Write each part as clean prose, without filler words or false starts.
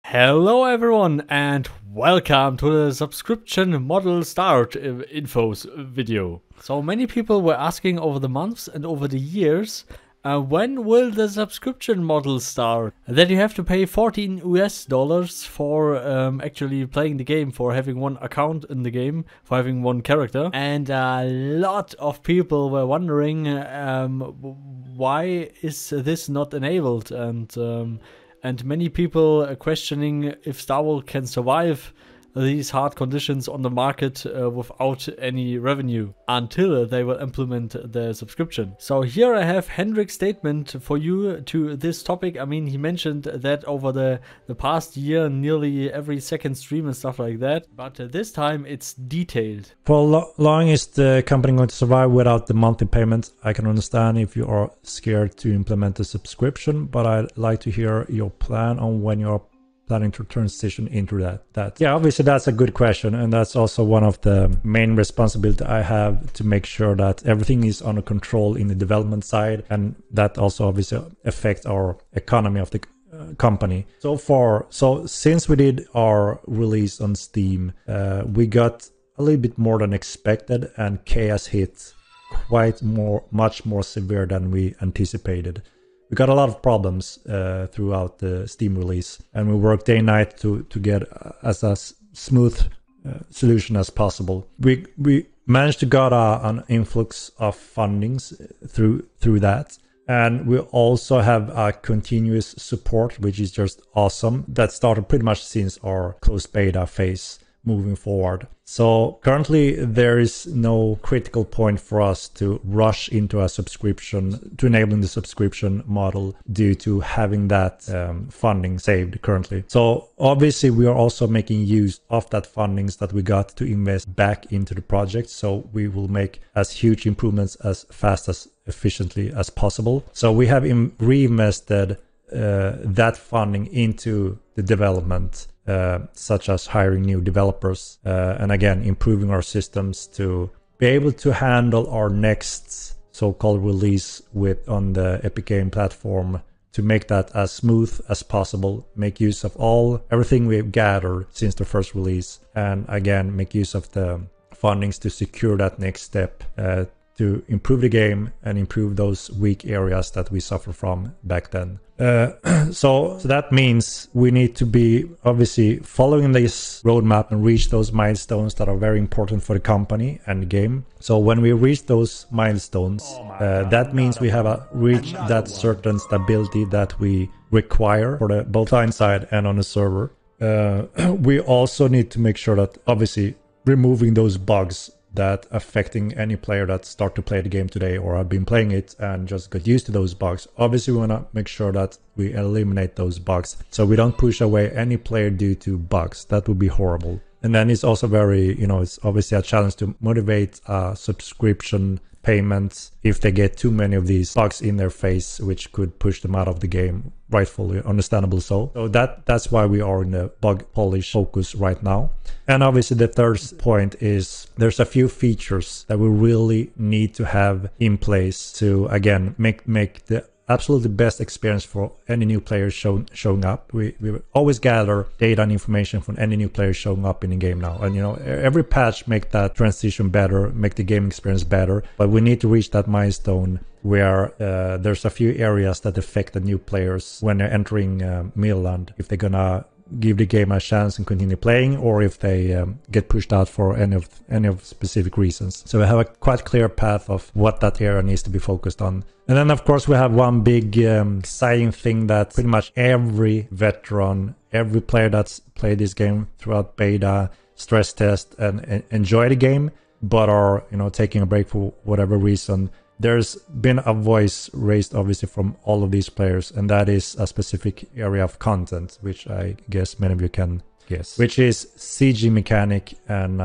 Hello everyone and welcome to the subscription model start infos video. So many people were asking over the months and over the years, when will the subscription model start? That you have to pay $14 for actually playing the game, for having one account in the game, for having one character. And a lot of people were wondering why is this not enabled, and many people are questioning if Star Wars can survive these hard conditions on the market without any revenue until they will implement the subscription. So here I have Henrik's statement for you to this topic. I mean, he mentioned that over the past year, nearly every second stream and stuff like that, but this time it's detailed. For long is the company going to survive without the monthly payments? I can understand if you are scared to implement the subscription, but I'd like to hear your plan on when you're planning to transition into that. Yeah, obviously that's a good question, and that's also one of the main responsibility I have, to make sure that everything is under control in the development side, and that also obviously affects our economy of the company. So since we did our release on Steam, we got a little bit more than expected, and chaos hit much more severe than we anticipated. We got a lot of problems throughout the Steam release, and we worked day and night to get as a smooth solution as possible. We managed to get an influx of fundings through that, and we also have a continuous support, which is just awesome. That started pretty much since our closed beta phase moving forward. So currently there is no critical point for us to rush into a subscription, to enabling the subscription model, due to having that funding saved currently. So obviously we are also making use of that fundings that we got to invest back into the project. So we will make as huge improvements as fast as efficiently as possible. So we have reinvested that funding into the development, such as hiring new developers, and again improving our systems to be able to handle our next so-called release on the Epic Game platform, to make that as smooth as possible, make use of everything we've gathered since the first release, and again make use of the fundings to secure that next step, to improve the game and improve those weak areas that we suffer from back then. So that means we need to be obviously following this roadmap and reach those milestones that are very important for the company and the game. So when we reach those milestones, that means we have reached that certain stability that we require for both client side and on the server. We also need to make sure that obviously removing those bugs that affecting any player that start to play the game today or have been playing it and just got used to those bugs. Obviously we want to make sure that we eliminate those bugs, so we don't push away any player due to bugs. That would be horrible. And then it's also very, it's obviously a challenge to motivate subscription payments if they get too many of these bugs in their face, which could push them out of the game, rightfully, understandable so. So that's why we are in the bug polish focus right now. And obviously the third point is there's a few features that we really need to have in place to, again, make the absolutely best experience for any new players showing up. We always gather data and information from any new players showing up in the game now, and every patch make that transition better, make the game experience better. But we need to reach that milestone where there's a few areas that affect the new players when they're entering Midland, if they're gonna give the game a chance and continue playing, or if they get pushed out for any of specific reasons. So we have a quite clear path of what that area needs to be focused on. And then of course we have one big exciting thing that pretty much every veteran, every player that's played this game throughout beta, stress test, and enjoy the game, but are taking a break for whatever reason, there's been a voice raised obviously from all of these players, and that is a specific area of content, which I guess many of you can guess, which is CG mechanic and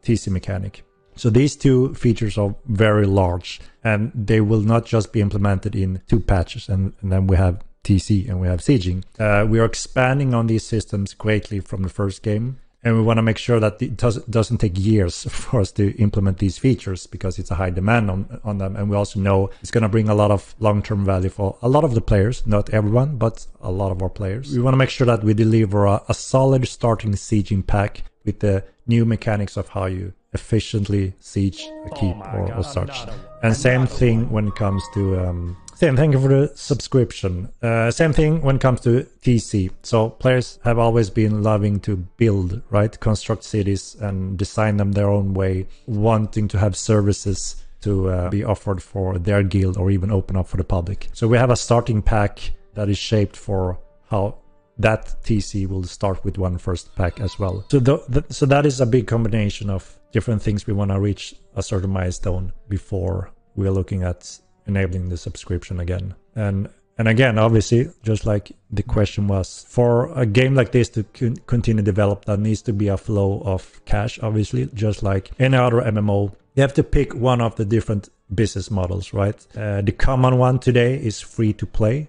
TC mechanic. So these two features are very large, and they will not just be implemented in 2 patches, and then we have TC and we have sieging. We are expanding on these systems greatly from the first game, And we want to make sure that it doesn't take years for us to implement these features because it's a high demand on them. And we also know it's going to bring a lot of long-term value for a lot of the players, not everyone, but a lot of our players. We want to make sure that we deliver a solid starting sieging pack with the new mechanics of how you efficiently siege a keep or such. And same thing when it comes to thank you for the subscription. Same thing when it comes to TC. So players have always been loving to build, right? Construct cities and design them their own way, wanting to have services to be offered for their guild or even open up for the public. So we have a starting pack that is shaped for how that TC will start with one first pack as well. So so that is a big combination of different things. We want to reach a certain milestone before we're looking at enabling the subscription again. And again, obviously, just like the question was, for a game like this to continue to develop, there needs to be a flow of cash, obviously, just like any other MMO. You have to pick one of the different business models, right? The common one today is free to play,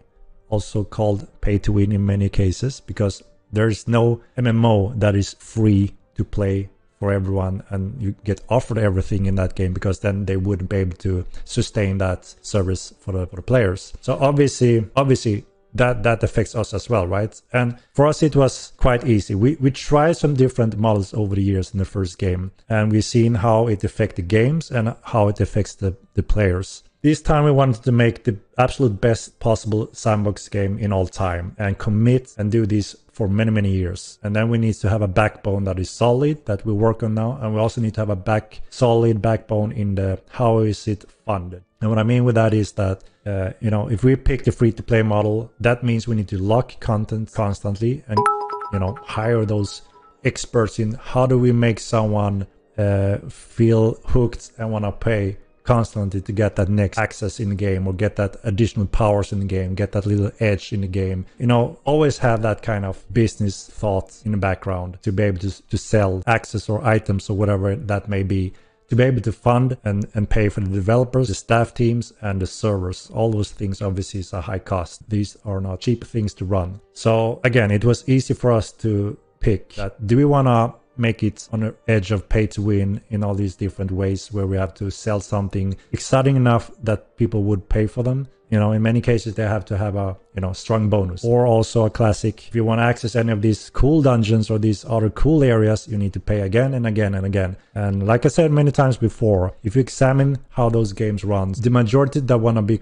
also called pay to win in many cases, because there's no MMO that is free to play for everyone and you get offered everything in that game, because then they wouldn't be able to sustain that service for the players. So obviously that affects us as well, right? And for us it was quite easy. We tried some different models over the years in the first game, and we've seen how it affects the games and how it affects the players. This time we wanted to make the absolute best possible sandbox game in all time and commit and do this for many years. And then we need to have a backbone that is solid, that we work on now. And we also need to have a solid backbone in the how is it funded. And what I mean with that is that, if we pick the free-to-play model, that means we need to lock content constantly and, hire those experts in how do we make someone feel hooked and want to pay constantly to get that next access in the game, or get that additional powers in the game, get that little edge in the game. Always have that kind of business thought in the background to be able to sell access or items or whatever that may be, to be able to fund and pay for the developers, the staff teams, and the servers. All those things obviously is a high cost. These are not cheap things to run. So again, it was easy for us to pick that. Do we want to make it on the edge of pay to win in all these different ways, where we have to sell something exciting enough that people would pay for them? In many cases they have to have a strong bonus, or also a classic, if you want to access any of these cool dungeons or these other cool areas, you need to pay again and again and again. And like I said many times before, if you examine how those games run, the majority that want to be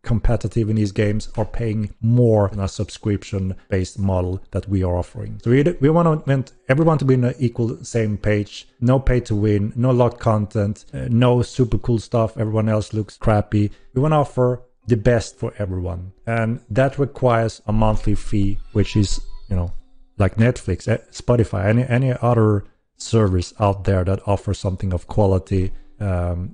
competitive in these games are paying more than a subscription-based model that we are offering. So we want everyone to be on an equal same page. No pay to win, no locked content, no super cool stuff. Everyone else looks crappy. We want to offer the best for everyone, and that requires a monthly fee, which is like Netflix, Spotify, any other service out there that offers something of quality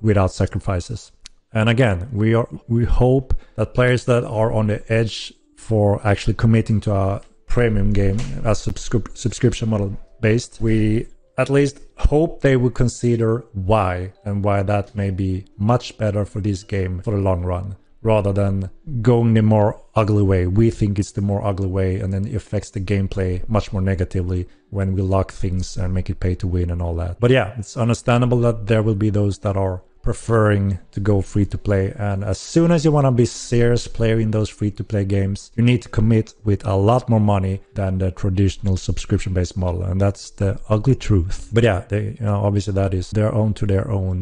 without sacrifices. And again, we hope that players that are on the edge for actually committing to a premium game as subscription model based, we at least hope they will consider why that may be much better for this game for the long run, rather than going the more ugly way. We think it's the more ugly way, and then it affects the gameplay much more negatively when we lock things and make it pay to win and all that. But yeah, it's understandable that there will be those that are preferring to go free to play, and as soon as you want to be serious player in those free to play games, you need to commit with a lot more money than the traditional subscription based model, and that's the ugly truth. But yeah, obviously that is their own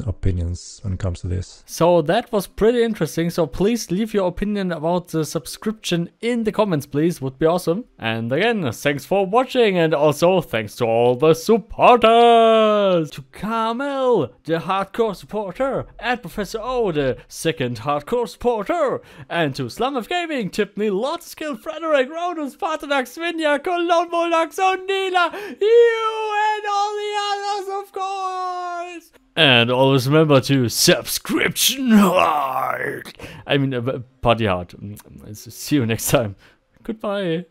opinions when it comes to this. So that was pretty interesting. So please leave your opinion about the subscription in the comments, please. Would be awesome. And again, thanks for watching, and also thanks to all the supporters, to Carmel, the hardcore supporter, and Professor O, the second hardcore supporter, and to Slum of Gaming, Thibni, Lordless, Henrik, Rhonus, Paarthurnax, Vinya, Cologne, Bulldog, Xunila, you, and all the others, of course. And always remember to subscription hard. I mean, party hard. See you next time. Goodbye.